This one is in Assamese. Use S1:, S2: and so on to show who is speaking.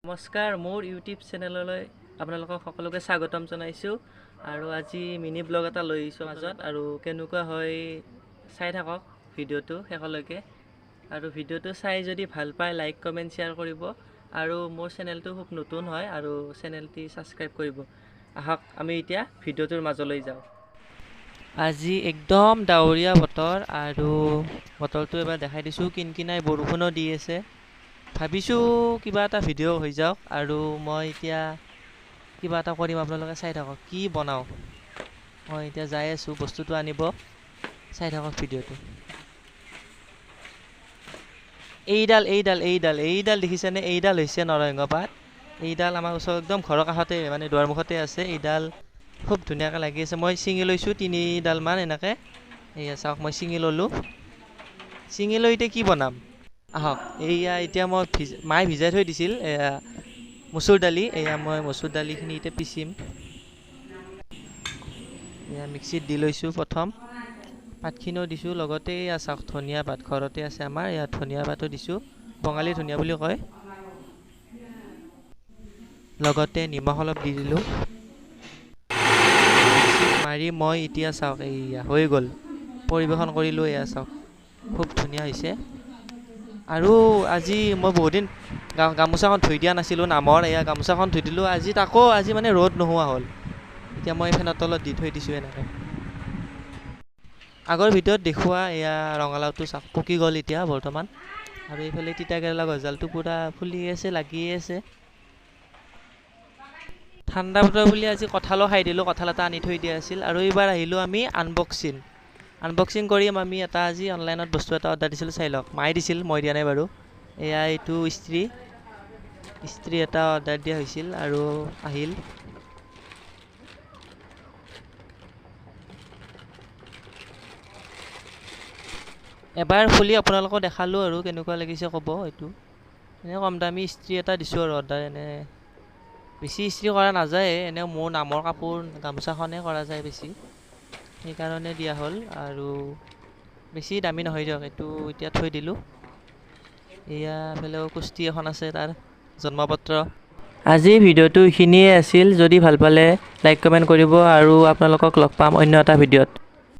S1: নমস্কাৰ, মোৰ ইউটিউব চেনেললৈ আপোনালোকক সকলোকে স্বাগতম জনাইছোঁ। আৰু আজি মিনি ব্লগ এটা লৈ আহিছোঁ মাজত, আৰু কেনেকুৱা হয় চাই থাকক ভিডিঅ'টো শেষলৈকে। আৰু ভিডিঅ'টো চাই যদি ভাল পায় লাইক কমেণ্ট শ্বেয়াৰ কৰিব, আৰু মোৰ চেনেলটো খুব নতুন হয় আৰু চেনেলটি ছাবস্ক্ৰাইব কৰিব। আহক আমি এতিয়া ভিডিঅ'টোৰ মাজলৈ যাওঁ। আজি একদম ডাৱৰীয়া বতৰ, আৰু বতৰটো এবাৰ দেখাই দিছোঁ, কিনকিনাই বৰষুণো দি আছে। ভাবিছোঁ কিবা এটা ভিডিঅ' হৈ যাওক, আৰু মই এতিয়া কিবা এটা কৰিম, আপোনালোকে চাই থাকক কি বনাওঁ। মই এতিয়া যাই আছোঁ বস্তুটো আনিব, চাই থাকক ভিডিঅ'টো। এইডাল দেখিছেনে? এইডাল হৈছে নৰসিংহ পাত। এইডাল আমাৰ ওচৰত একদম ঘৰৰ কাষতে, মানে দুৱাৰমুখতে আছে। এইডাল খুব ধুনীয়াকৈ লাগি আছে। মই ছিঙি লৈছোঁ 3ডালমান এনেকৈ। এয়া চাওক, মই ছিঙি ল'লোঁ। ছিঙি লৈ এতিয়া কি বনাম আহক। এয়া এতিয়া মই মায়ে ভিজাই থৈ দিছিল এয়া মচুৰ দালি। এয়া মই মচুৰ দালিখিনি এতিয়া পিচিম। এয়া মিক্সিত দি লৈছোঁ প্ৰথম, পাতখিনিও দিছোঁ লগতে। এয়া চাওক, ধনিয়া পাত ঘৰতে আছে আমাৰ। এয়া ধনিয়া পাতো দিছোঁ, বঙালী ধনিয়া বুলি কয়। লগতে নিমখ অলপ দি দিলোঁ। মাৰি মই এতিয়া চাওক, এয়া হৈ গ'ল, পৰিৱেশন কৰিলোঁ। এয়া চাওক, খুব ধুনীয়া হৈছে। আৰু আজি মই বহুত দিন গামোচাখন ধুই দিয়া নাছিলোঁ নামৰ। এয়া গামোচাখন ধুই দিলোঁ আজি, তাকো আজি মানে ৰ'দ নোহোৱা হ'ল। এতিয়া মই ফেনৰ তলত দি থৈ দিছোঁ এনেকৈ। আগৰ ভিডিঅ'ত দেখুওৱা এয়া ৰঙালাওটো চাওক, পকি গ'ল এতিয়া বৰ্তমান। আৰু এইফালে তিতাকেৰেলা গছডালটো পূৰা ফুলি আছে, লাগিয়ে আছে। ঠাণ্ডা বতৰ বুলি আজি কঁঠালো খাই দিলোঁ, কঁঠাল এটা আনি থৈ দিয়া আছিল। আৰু এইবাৰ আহিলোঁ আমি আনবক্সিং কৰিম আমি এটা আজি অনলাইনত বস্তু এটা অৰ্ডাৰ দিছিলোঁ, চাই লওক। মায়ে দিছিল, মই দিয়া নাই বাৰু। এয়া এইটো ইস্ত্ৰি এটা অৰ্ডাৰ দিয়া হৈছিল আৰু আহিল। এবাৰ খুলি আপোনালোকক দেখালোঁ, আৰু কেনেকুৱা লাগিছে ক'ব। এইটো এনে কম দামী ইস্ত্ৰি এটা দিছোঁ আৰু অৰ্ডাৰ। এনে বেছি ইস্ত্ৰি কৰা নাযায়, এনেও মোৰ নামৰ কাপোৰ গামোচাখনেই কৰা যায় বেছি, সেইকাৰণে দিয়া হ'ল। আৰু বেছি দামী নহয় দিয়ক। এইটো এতিয়া থৈ দিলোঁ। এয়া এফালেও কুস্তি এখন আছে, তাৰ জন্মপত্ৰ। আজিৰ ভিডিঅ'টো এইখিনিয়ে আছিল। যদি ভাল পালে লাইক কমেণ্ট কৰিব, আৰু আপোনালোকক লগ পাম অন্য এটা ভিডিঅ'ত।